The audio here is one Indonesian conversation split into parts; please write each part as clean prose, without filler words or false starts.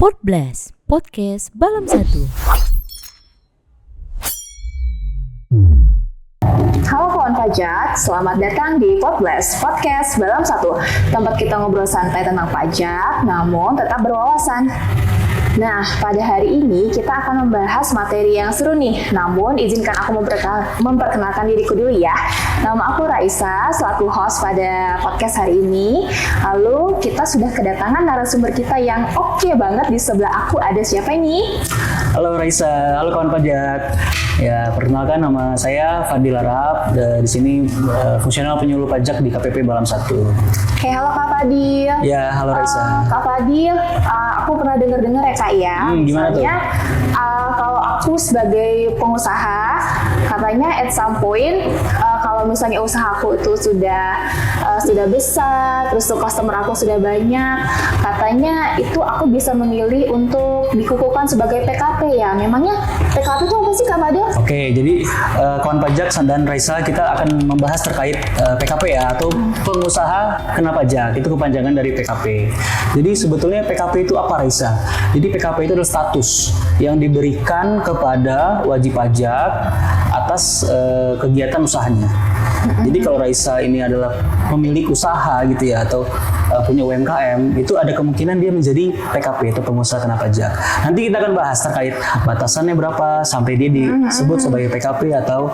Podblast, podcast Balam 1. Halo kawan pajak, selamat datang di Podblast, podcast Balam 1. Tempat kita ngobrol santai tentang pajak, namun tetap berwawasan. Nah, pada hari ini kita akan membahas materi yang seru nih. Namun, izinkan aku memperkenalkan diriku dulu ya. Nama aku Raisa, selaku host pada podcast hari ini. Lalu, kita sudah kedatangan narasumber kita yang oke banget. Di sebelah aku ada siapa ini? Halo Raisa, halo kawan pajak. Ya, perkenalkan nama saya Fadil Arab. Di sini fungsional penyuluh pajak di KPP Balam 1. Oke, halo Kak Fadil. Ya, halo Raisa. Kak Fadil, aku pernah dengar ya Kak ya. Gimana tuh? Kalau aku sebagai pengusaha, katanya at some point kalau misalnya usahaku itu sudah besar, terus tuh customer aku sudah banyak, katanya itu aku bisa memilih untuk dikukuhkan sebagai PKP ya. Memangnya PKP itu apa sih Kak Fadil? Oke, jadi kawan pajak dan Raisa, kita akan membahas terkait PKP ya, atau pengusaha kena pajak. Itu kepanjangan dari PKP. Jadi sebetulnya PKP itu apa Raisa? Jadi PKP itu adalah status yang diberikan kepada wajib pajak atas kegiatan usahanya. Jadi kalau Raisa ini adalah pemilik usaha gitu ya, atau punya UMKM, itu ada kemungkinan dia menjadi PKP atau pengusaha kena pajak. Nanti kita akan bahas terkait batasannya berapa sampai dia disebut sebagai PKP atau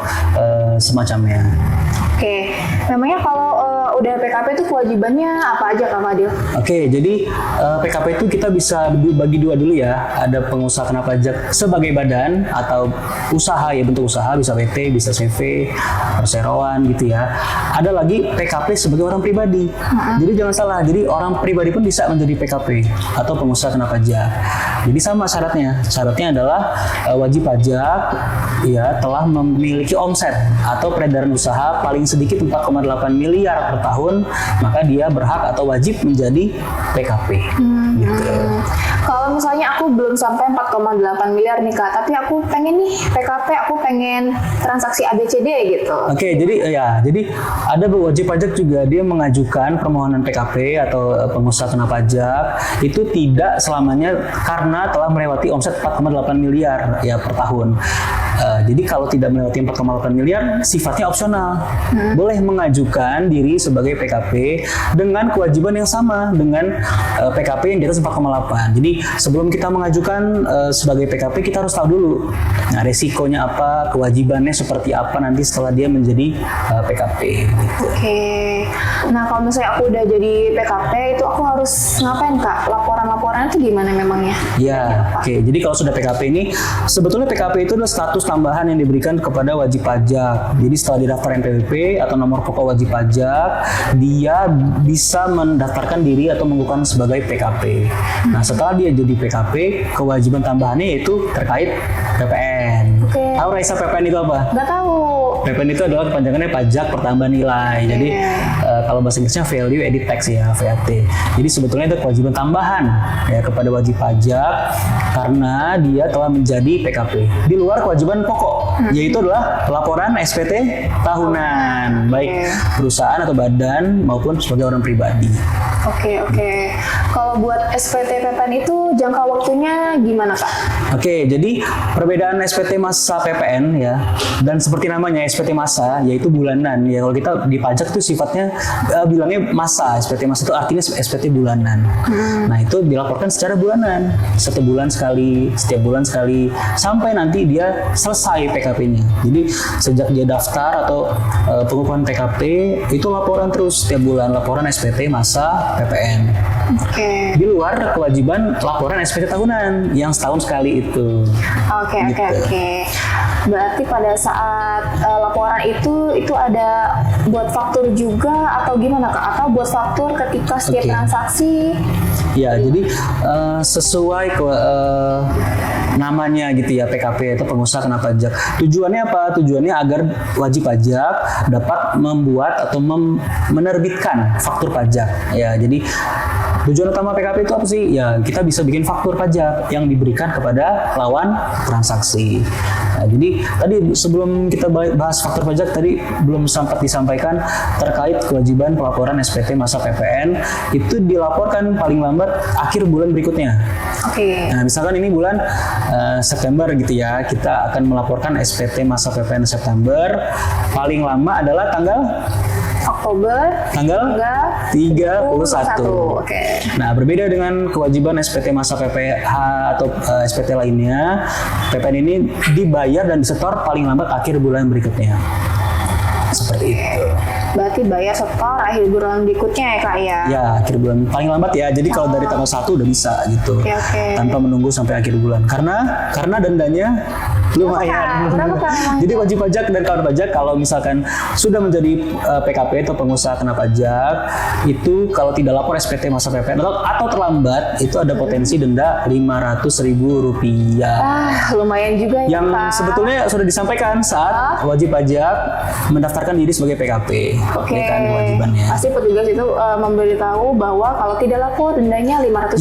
semacamnya. Oke, memangnya kalau udah PKP itu kewajibannya apa aja Kak Fadil? Oke, jadi PKP itu kita bisa bagi dua dulu ya. Ada pengusaha kena pajak sebagai badan atau usaha ya, bentuk usaha, bisa PT, bisa CV, perseroan gitu ya. Ada lagi PKP sebagai orang pribadi. Jadi jangan salah, jadi orang pribadi pun bisa menjadi PKP atau pengusaha kena pajak. Jadi sama syaratnya. Syaratnya adalah wajib pajak ya telah memiliki omset atau peredaran usaha paling sedikit 4,8 miliar per tahun, maka dia berhak atau wajib menjadi PKP. Gitu. Kalau misalnya aku belum sampai 4,8 miliar nih Kak, tapi aku pengen nih PKP, aku pengen transaksi ABCD gitu. Oke, jadi ada wajib pajak juga dia mengajukan permohonan PKP atau pengusaha kena pajak itu tidak selamanya karena telah melewati omset 4,8 miliar ya per tahun. Jadi kalau tidak melewati 4,8 miliar sifatnya opsional. Boleh mengajukan diri sebagai PKP dengan kewajiban yang sama dengan PKP yang di atas 4,8. Jadi sebelum kita mengajukan sebagai PKP, kita harus tahu dulu resikonya apa, kewajibannya seperti apa nanti setelah dia menjadi PKP. Gitu. Oke. Nah kalau misalnya aku udah jadi PKP itu aku harus ngapain Kak? Laporan-laporan itu gimana memangnya? Ya, oke. Jadi kalau sudah PKP ini, sebetulnya PKP itu adalah status tambahan yang diberikan kepada wajib pajak. Jadi setelah didaftar NPWP atau nomor pokok wajib pajak, dia bisa mendaftarkan diri atau mengukuhkan sebagai PKP. Nah setelah dia jadi PKP, kewajiban tambahannya yaitu terkait PPN. Oke. Tahu Raisa PPN itu apa? Nggak tahu. PPN itu adalah kepanjangannya pajak pertambahan nilai. Jadi kalau bahasa Inggrisnya value added tax ya, VAT. Jadi sebetulnya itu kewajiban tambahan ya kepada wajib pajak karena dia telah menjadi PKP. Di luar kewajiban pokok, yaitu adalah laporan SPT tahunan, baik perusahaan atau badan maupun sebagai orang pribadi. Oke. Kalau buat SPT PPN itu jangka waktunya gimana Kak? Oke, jadi perbedaan SPT masa PPN ya, dan seperti namanya SPT masa, yaitu bulanan. Ya kalau kita di pajak itu sifatnya bilangnya masa. SPT masa itu artinya SPT bulanan. Nah itu dilaporkan secara bulanan, setiap bulan sekali, sampai nanti dia selesai PKP-nya. Jadi sejak dia daftar atau pengukuhan PKP itu laporan terus setiap bulan, laporan SPT masa PPN. Oke. Di luar kewajiban laporan SPT tahunan yang setahun sekali itu. Oke. Berarti pada saat laporan itu ada buat faktur juga atau gimana Kak? Atau buat faktur ketika setiap transaksi? Ya, jadi sesuai namanya gitu ya, PKP atau pengusaha kena pajak. Tujuannya apa? Tujuannya agar wajib pajak dapat membuat atau menerbitkan faktur pajak. Ya, jadi Tujuan utama PKP itu apa sih? Ya kita bisa bikin faktur pajak yang diberikan kepada lawan transaksi. Nah, jadi tadi sebelum kita bahas faktur pajak tadi belum sempat disampaikan terkait kewajiban pelaporan SPT masa PPN itu dilaporkan paling lambat akhir bulan berikutnya. Oke. Nah, misalkan ini bulan September gitu ya, kita akan melaporkan SPT masa PPN September. Paling lama adalah tanggal tanggal 31. Oke. Nah, berbeda dengan kewajiban SPT masa PPH atau SPT lainnya, PPN ini dibayar dan disetor paling lambat akhir bulan berikutnya. Seperti itu. Berarti bayar setor akhir bulan berikutnya ya Kak ya? Ya, akhir bulan paling lambat ya. Jadi kalau dari tanggal 1 udah bisa gitu. Oke. Tanpa menunggu sampai akhir bulan. Karena dendanya lumayan. Berapa Kak emang? Jadi wajib pajak dan kawan pajak kalau misalkan sudah menjadi PKP atau pengusaha kena pajak, itu kalau tidak lapor SPT masa PPN atau terlambat, itu ada potensi denda Rp500.000. Lumayan juga ya Yang Kak. sebetulnya sudah disampaikan saat wajib pajak mendaftarkan diri sebagai PKP. Oke. Ya kan kewajibannya. Pasti petugas itu memberitahu bahwa kalau tidak lapor dendanya Rp500.000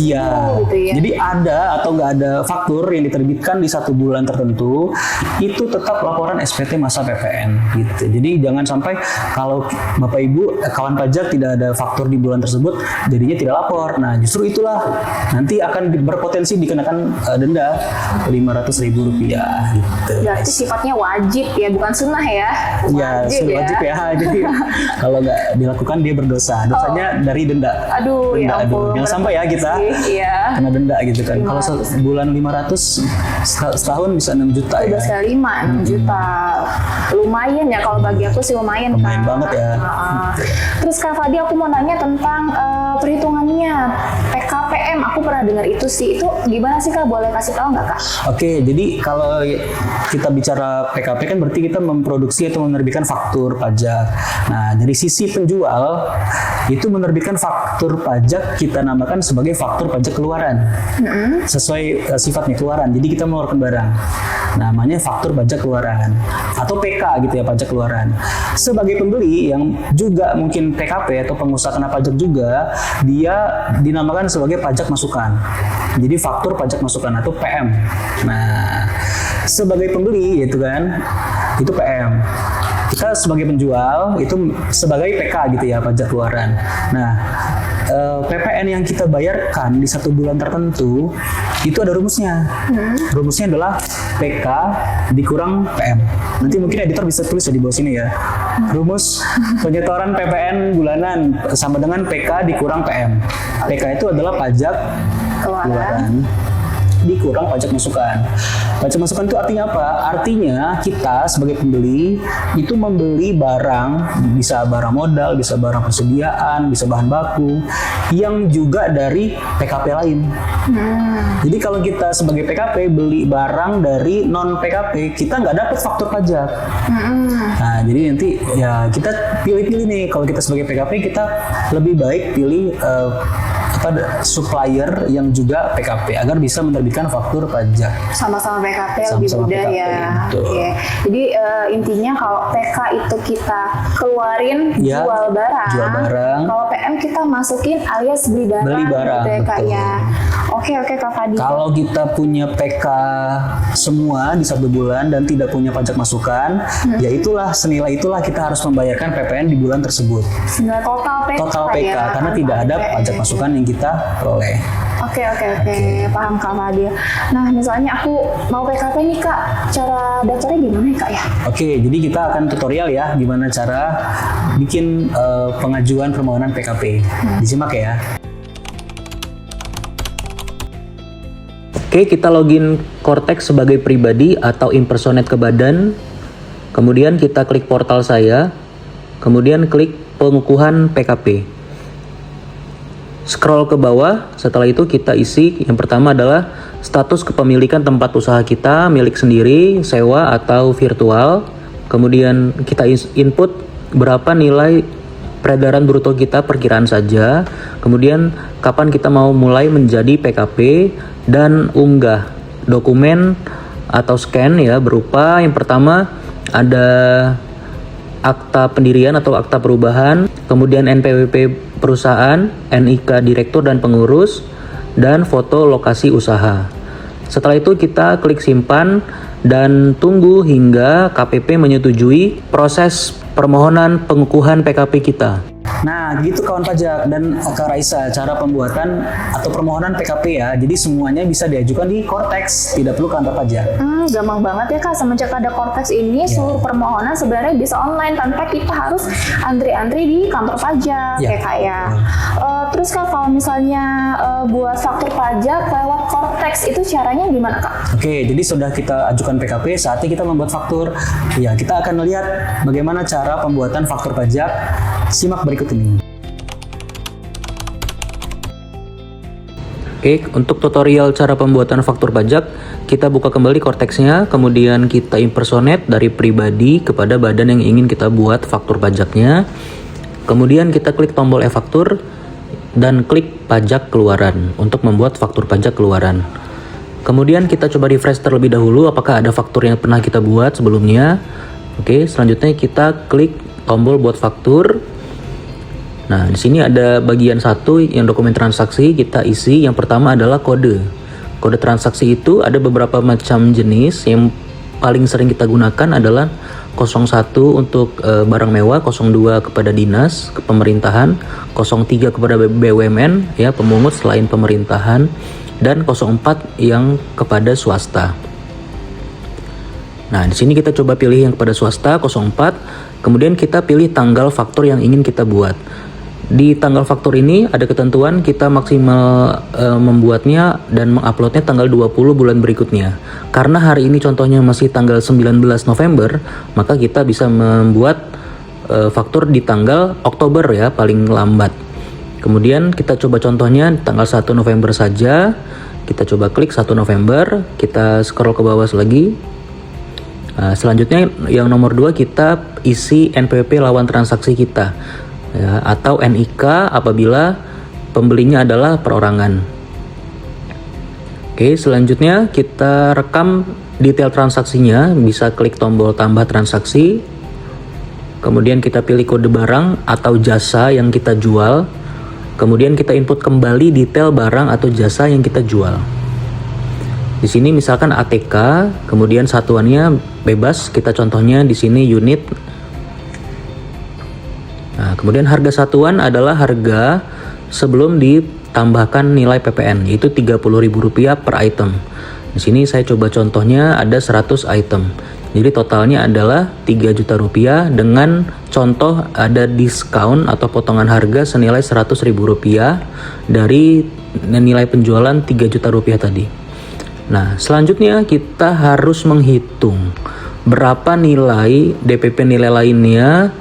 gitu ya. Jadi ada atau nggak ada faktur yang diterbitkan di 1 bulan tertentu, itu tetap laporan SPT masa PPN gitu. Jadi jangan sampai kalau Bapak Ibu kawan pajak tidak ada faktur di bulan tersebut, jadinya tidak lapor. Nah, justru itulah nanti akan berpotensi dikenakan denda Rp500.000 gitu. Berarti sifatnya wajib ya, bukan sunnah ya? Wajib ya. Jadi kalau nggak dilakukan dia berdosa. Dosanya dari denda. Aduh, ya ampun. Jangan sampai ya kita kena denda gitu kan. Kalau sebulan 500, setahun bisa 6 juta ya. Udah sekali 6 juta. Lumayan ya, kalau bagi aku sih lumayan Lumayan Kak. banget ya. Terus Kak Fadi, aku mau nanya tentang perhitungannya PKPM. Aku pernah dengar itu sih. Itu gimana sih Kak? Boleh kasih tahu nggak Kak? Oke, jadi kalau kita bicara PKP kan berarti kita memproduksi atau menerbitkan faktur pajak. Nah, dari sisi penjual itu menerbitkan faktur pajak kita namakan sebagai faktur pajak keluaran. Sesuai sifatnya keluaran. Jadi kita mengeluarkan barang. Namanya faktur pajak keluaran atau PK gitu ya, pajak keluaran. Sebagai pembeli yang juga mungkin PKP atau pengusaha kena pajak juga, dia dinamakan sebagai pajak masukan. Jadi faktur pajak masukan atau PM. Nah, sebagai pembeli gitu kan, itu PM. Kita sebagai penjual itu sebagai PK gitu ya, pajak keluaran. Nah, PPN yang kita bayarkan di 1 bulan tertentu itu ada rumusnya. Rumusnya adalah PK dikurang PM. Nanti mungkin editor bisa tulis ya di bawah sini ya. Rumus penyetoran PPN bulanan sama dengan PK dikurang PM. PK itu adalah pajak keluaran dikurang pajak masukan. Pajak masukan itu artinya apa? Artinya kita sebagai pembeli itu membeli barang, bisa barang modal, bisa barang persediaan, bisa bahan baku yang juga dari PKP lain. Jadi kalau kita sebagai PKP beli barang dari non PKP, kita nggak dapat faktur pajak. Nah, jadi nanti ya kita pilih-pilih nih. Kalau kita sebagai PKP, kita lebih baik pilih supplier yang juga PKP agar bisa menerbitkan faktur pajak. Sama-sama PKP lebih Sama-sama mudah PKP, ya. betul. Oke. Jadi intinya kalau PK itu kita keluarin Ya, jual barang. Kalau PM kita masukin alias beli barang. Beli barang, gitu ya, Kak betul. ya. Oke Kak Fadi. Kalau kita punya PK semua di 1 bulan dan tidak punya pajak masukan, ya itulah senilai itulah kita harus membayarkan PPN di bulan tersebut. Nah, total PK, PK ya, karena tidak ada pajak masukan yang kita peroleh. Oke, paham Kak Fadil. Nah, misalnya aku mau PKP nih Kak, cara daftarnya gimana ya Kak ya? Oke, jadi kita akan tutorial ya gimana cara bikin pengajuan permohonan PKP. Disimak ya. Oke, kita login Cortex sebagai pribadi atau impersonate ke badan. Kemudian kita klik portal saya. Kemudian klik pengukuhan PKP. Scroll ke bawah, setelah itu kita isi yang pertama adalah status kepemilikan tempat usaha kita, milik sendiri, sewa atau virtual. Kemudian kita input berapa nilai peredaran bruto kita perkiraan saja. Kemudian kapan kita mau mulai menjadi PKP dan unggah dokumen atau scan ya, berupa yang pertama ada akta pendirian atau akta perubahan, kemudian NPWP perusahaan, NIK direktur dan pengurus, dan foto lokasi usaha. Setelah itu kita klik simpan dan tunggu hingga KPP menyetujui proses permohonan pengukuhan PKP kita. Nah, gitu kawan pajak dan Kak Raisa, cara pembuatan atau permohonan PKP ya. Jadi semuanya bisa diajukan di Cortex, tidak perlu kantor pajak. Gampang banget ya Kak, semenjak ada Cortex ini seluruh permohonan sebenarnya bisa online tanpa kita harus antri-antri di kantor pajak ya Kak ya. Terus Kak, kalau misalnya buat faktur pajak lewat Cortex itu caranya gimana Kak? Oke, jadi sudah kita ajukan PKP, saatnya kita membuat faktur. Ya, kita akan melihat bagaimana cara pembuatan faktur pajak. Simak berikut ini. Oke, untuk tutorial cara pembuatan faktur pajak, kita buka kembali Cortex-nya, kemudian kita impersonate dari pribadi kepada badan yang ingin kita buat faktur pajaknya. Kemudian kita klik tombol e-faktur dan klik pajak keluaran untuk membuat faktur pajak keluaran. Kemudian kita coba refresh terlebih dahulu apakah ada faktur yang pernah kita buat sebelumnya. Oke, selanjutnya kita klik tombol buat faktur. Nah, di sini ada bagian satu yang dokumen transaksi kita isi. Yang pertama adalah kode. Kode transaksi itu ada beberapa macam jenis. Yang paling sering kita gunakan adalah 01 untuk barang mewah, 02 kepada dinas, pemerintahan, 03 kepada BUMN, ya pemungut selain pemerintahan, dan 04 yang kepada swasta. Nah, di sini kita coba pilih yang kepada swasta 04, kemudian kita pilih tanggal faktur yang ingin kita buat. Di tanggal faktur ini ada ketentuan kita maksimal membuatnya dan menguploadnya tanggal 20 bulan berikutnya. Karena hari ini contohnya masih tanggal 19 November, maka kita bisa membuat faktur di tanggal Oktober ya, paling lambat. Kemudian kita coba contohnya tanggal 1 November saja. Kita coba klik 1 November, kita scroll ke bawah lagi. Selanjutnya yang nomor 2 kita isi NPWP lawan transaksi kita. Ya, atau NIK apabila pembelinya adalah perorangan. Oke, selanjutnya kita rekam detail transaksinya, bisa klik tombol tambah transaksi. Kemudian kita pilih kode barang atau jasa yang kita jual. Kemudian kita input kembali detail barang atau jasa yang kita jual. Di sini misalkan ATK, kemudian satuannya bebas, kita contohnya di sini unit. Nah, kemudian harga satuan adalah harga sebelum ditambahkan nilai PPN, yaitu Rp30.000 per item. Di sini saya coba contohnya ada 100 item. Jadi totalnya adalah Rp3 juta dengan contoh ada diskon atau potongan harga senilai Rp100.000 dari nilai penjualan Rp3 juta tadi. Nah, selanjutnya kita harus menghitung berapa nilai DPP nilai lainnya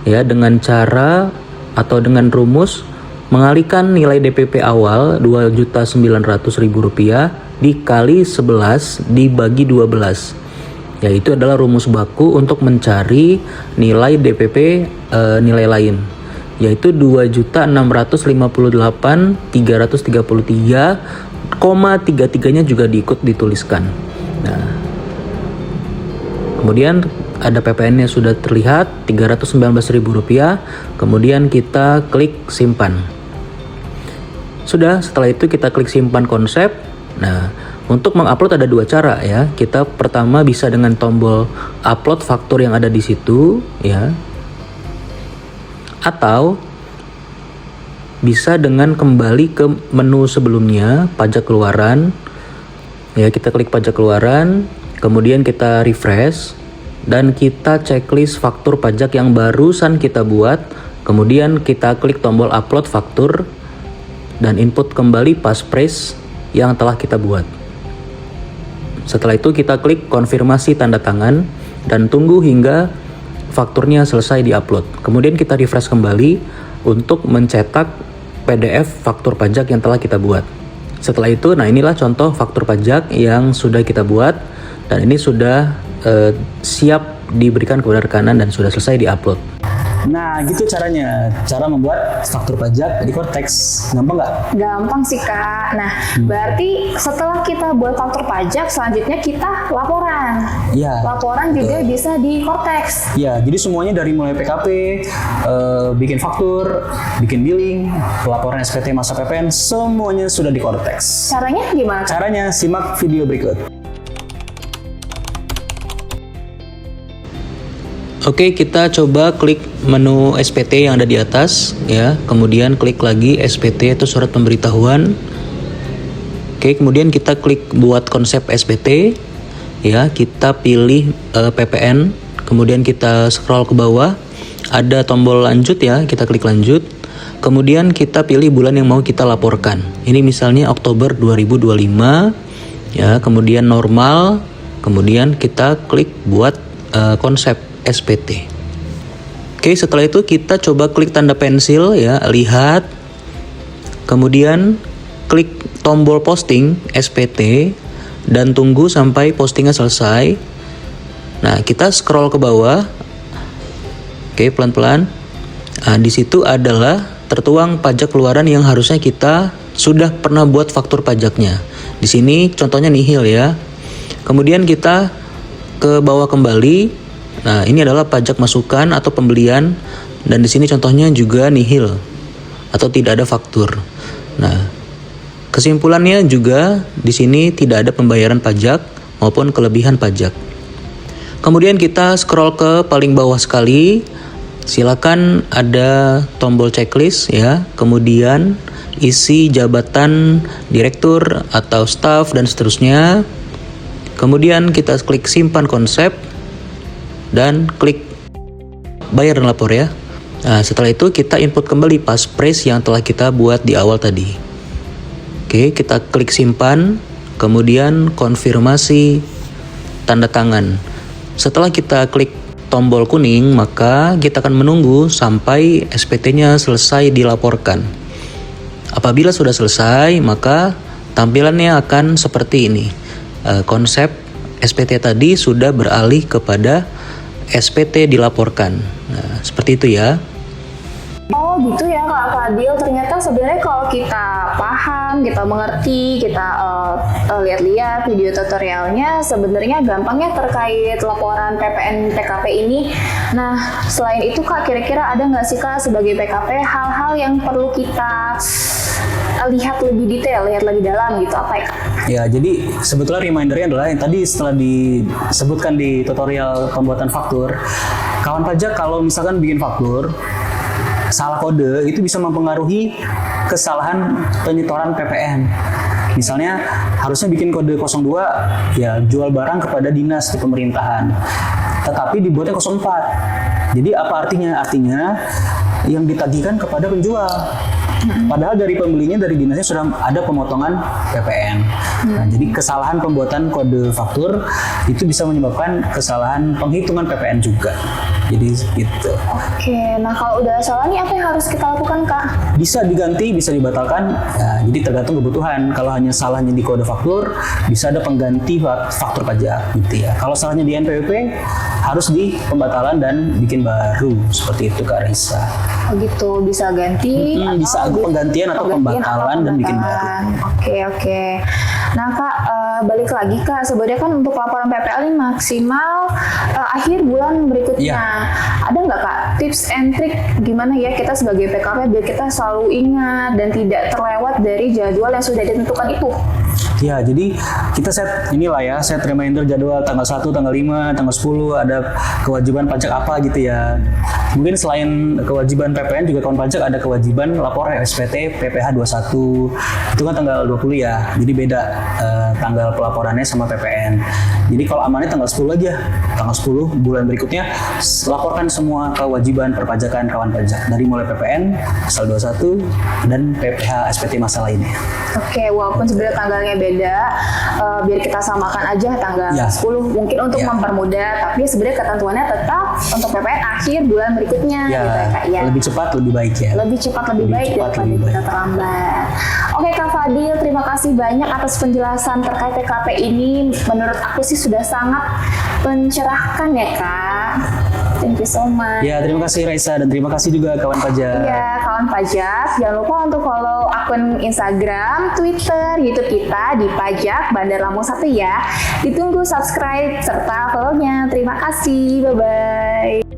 ya, dengan cara atau dengan rumus mengalihkan nilai DPP awal Rp2.900.000 dikali 11 dibagi 12, yaitu adalah rumus baku untuk mencari nilai DPP nilai lain, yaitu 2.658.333,33-nya juga diikut dituliskan. Nah, kemudian ada PPN-nya sudah terlihat Rp319.000, kemudian kita klik simpan. Sudah, setelah itu kita klik simpan konsep. Nah, untuk mengupload ada dua cara ya. Kita pertama bisa dengan tombol upload faktur yang ada di situ ya. Atau bisa dengan kembali ke menu sebelumnya, pajak keluaran. Ya, kita klik pajak keluaran, kemudian kita refresh dan kita checklist faktur pajak yang barusan kita buat. Kemudian kita klik tombol upload faktur dan input kembali passphrase yang telah kita buat. Setelah itu kita klik konfirmasi tanda tangan dan tunggu hingga fakturnya selesai diupload. Kemudian kita refresh kembali untuk mencetak PDF faktur pajak yang telah kita buat. Setelah itu, nah inilah contoh faktur pajak yang sudah kita buat dan ini sudah siap diberikan kepada rekanan dan sudah selesai diupload. Nah, gitu caranya. Cara membuat faktur pajak di Cortex. Gampang nggak? Gampang sih Kak. Nah, berarti setelah kita buat faktur pajak, selanjutnya kita laporan. Iya. Laporan juga bisa di Cortex. Ya, jadi semuanya dari mulai PKP, bikin faktur, bikin billing, pelaporan SPT masa PPN, semuanya sudah di Cortex. Caranya gimana Kak? Caranya simak video berikut. Oke, kita coba klik menu SPT yang ada di atas ya. Kemudian klik lagi SPT itu surat pemberitahuan. Oke, kemudian kita klik buat konsep SPT ya. Kita pilih PPN. Kemudian kita scroll ke bawah. Ada tombol lanjut ya, kita klik lanjut. Kemudian kita pilih bulan yang mau kita laporkan. Ini misalnya Oktober 2025 ya. Kemudian normal. Kemudian kita klik buat konsep SPT. Oke, setelah itu kita coba klik tanda pensil ya, lihat. Kemudian klik tombol posting SPT dan tunggu sampai postingnya selesai. Nah, kita scroll ke bawah. Oke, pelan-pelan. Nah, di situ adalah tertuang pajak keluaran yang harusnya kita sudah pernah buat faktur pajaknya. Di sini contohnya nihil ya. Kemudian kita ke bawah kembali. Nah, ini adalah pajak masukan atau pembelian, dan di sini contohnya juga nihil atau tidak ada faktur. Nah, kesimpulannya juga di sini tidak ada pembayaran pajak maupun kelebihan pajak. Kemudian kita scroll ke paling bawah sekali. Silakan ada tombol checklist ya. Kemudian isi jabatan direktur atau staf dan seterusnya. Kemudian kita klik simpan konsep dan klik bayar dan lapor ya. Nah, setelah itu kita input kembali passphrase yang telah kita buat di awal tadi. Oke, kita klik simpan, kemudian konfirmasi tanda tangan. Setelah kita klik tombol kuning, maka kita akan menunggu sampai SPT-nya selesai dilaporkan. Apabila sudah selesai, maka tampilannya akan seperti ini. Konsep SPT tadi sudah beralih kepada SPT dilaporkan. Nah, seperti itu ya. Oh gitu ya Kak Fadil, ternyata sebenarnya kalau kita paham, kita mengerti, kita lihat-lihat video tutorialnya, sebenarnya gampangnya terkait laporan PPN PKP ini. Nah, selain itu Kak, kira-kira ada nggak sih Kak sebagai PKP hal-hal yang perlu kita lihat lebih detail, lihat lebih dalam gitu, apa ya Kak? Ya, jadi sebetulnya remindernya adalah yang tadi setelah disebutkan di tutorial pembuatan faktur, kawan pajak kalau misalkan bikin faktur, salah kode itu bisa mempengaruhi kesalahan penyetoran PPN. Misalnya harusnya bikin kode 02 ya jual barang kepada dinas di pemerintahan, tetapi dibuatnya 04. Jadi apa artinya? Artinya yang ditagihkan kepada penjual. Padahal dari pembelinya, dari dinasnya sudah ada pemotongan PPN. Nah, jadi kesalahan pembuatan kode faktur itu bisa menyebabkan kesalahan penghitungan PPN juga. Jadi gitu. Oke, nah kalau udah salah nih apa yang harus kita lakukan Kak? Bisa diganti, bisa dibatalkan. Nah, jadi tergantung kebutuhan. Kalau hanya salahnya di kode faktur, bisa ada pengganti faktur pajak gitu ya. Kalau salahnya di NPWP, harus di pembatalan dan bikin baru. Seperti itu Kak Risa. Oh gitu, bisa ganti, bisa penggantian atau pembatalan dan bikin baru. Oke. Nah Kak, balik lagi Kak, sebenarnya kan untuk laporan PPL ini maksimal akhir bulan berikutnya. Iya. Ada nggak Kak tips and trick gimana ya kita sebagai PKP biar kita selalu ingat dan tidak terlewat dari jadwal yang sudah ditentukan itu? Ya, jadi kita set reminder jadwal tanggal 1, tanggal 5, tanggal 10 ada kewajiban pajak apa gitu ya. Mungkin selain kewajiban PPN juga kawan pajak ada kewajiban lapor SPT PPh 21. Itu kan tanggal 20 ya. Jadi beda tanggal pelaporannya sama PPN. Jadi kalau amannya tanggal 10 aja. Tanggal 10 bulan berikutnya laporkan semua kewajiban perpajakan kawan pajak dari mulai PPN pasal 21 dan PPh SPT masa lainnya. Oke, walaupun sebenarnya tanggalnya beda, biar kita samakan aja tanggal 10 mungkin untuk mempermudah, tapi sebenarnya ketentuannya tetap untuk PPN akhir bulan berikutnya gitu ya Kak ya. Lebih cepat lebih baik ya. Lebih cepat lebih baik daripada kita terlambat. Oke Kak Fadil, terima kasih banyak atas penjelasan terkait PKP ini. Menurut aku sih sudah sangat mencerahkan ya Kak. Thank you so much. Ya, terima kasih Raisa dan terima kasih juga kawan pajak. Iya, kawan pajak, jangan lupa untuk follow akun Instagram, Twitter, YouTube kita di Pajak Bandar Lampung 1 ya. Ditunggu subscribe serta follow-nya. Terima kasih, bye-bye.